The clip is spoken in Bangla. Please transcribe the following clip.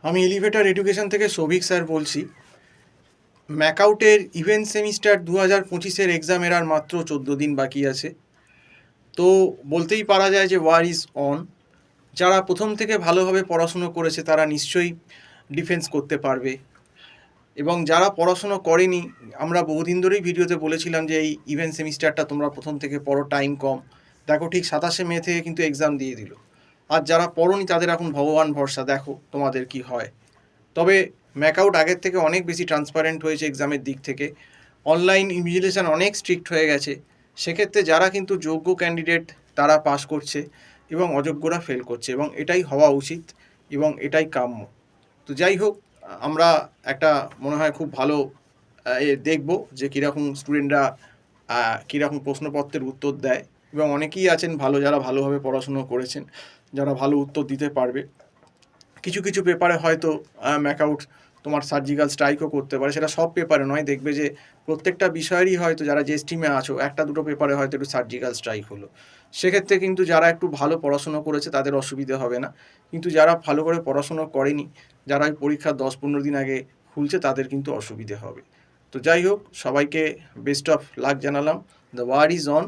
আমি এলিভেটর এডুকেশন থেকে সৌভিক স্যার বলছি। ম্যাকআউটের ইভেন্ট সেমিস্টার 2025-এর এক্সামের আর মাত্র 14 দিন বাকি আছে। তো বলতেই পারা যায় যে ওয়ার ইজ অন। যারা প্রথম থেকে ভালোভাবে পড়াশুনো করেছে তারা নিশ্চয়ই ডিফেন্স করতে পারবে, এবং যারা পড়াশুনো করেনি, আমরা বহুদিন ধরেই ভিডিওতে বলেছিলাম যে এই ইভেন্ট সেমিস্টারটা তোমরা প্রথম থেকে পড়ো, টাইম কম। দেখো ঠিক 27শে মে থেকে কিন্তু এক্সাম দিয়ে দিল। আর যারা পড়োনি তাদের এখন ভগবান ভরসা, দেখো তোমাদের কি হয়। তবে ম্যাকআউট আগের থেকে অনেক বেশি ট্রান্সপারেন্ট হয়েছে এক্সামের দিক থেকে। অনলাইন ইনভিজিলেশন অনেক স্ট্রিক্ট হয়ে গেছে। সেক্ষেত্রে যারা কিন্তু যোগ্য ক্যান্ডিডেট তারা পাস করছে এবং অযোগ্যরা ফেল করছে, এবং এটাই হওয়া উচিত এবং এটাই কাম্য। তো যাই হোক, আমরা একটা মনে হয় খুব ভালো দেখব যে কীরকম স্টুডেন্টরা কীরকম প্রশ্নপত্রের উত্তর দেয়, এবং অনেকেই আছেন ভালো, যারা ভালোভাবে পড়াশুনো করেছেন, যারা ভালো উত্তর দিতে পারবে। কিছু কিছু পেপারে হয়তো ম্যাকআউট তোমার সার্জিক্যাল স্ট্রাইকও করতে পারে, সেটা সব পেপারে নয়। দেখবে যে প্রত্যেকটা বিষয়েরই হয়তো, যারা যে স্ট্রিমে আছো, একটা দুটো পেপারে হয়তো একটু সার্জিক্যাল স্ট্রাইক হলো। সেক্ষেত্রে কিন্তু যারা একটু ভালো পড়াশুনো করেছে তাদের অসুবিধে হবে না, কিন্তু যারা ভালো করে পড়াশুনো করেনি, যারা ওই পরীক্ষার 10-15 দিন আগে খুলছে, তাদের কিন্তু অসুবিধে হবে। তো যাই হোক, সবাইকে বেস্ট অফ লাক জানালাম। The war is on.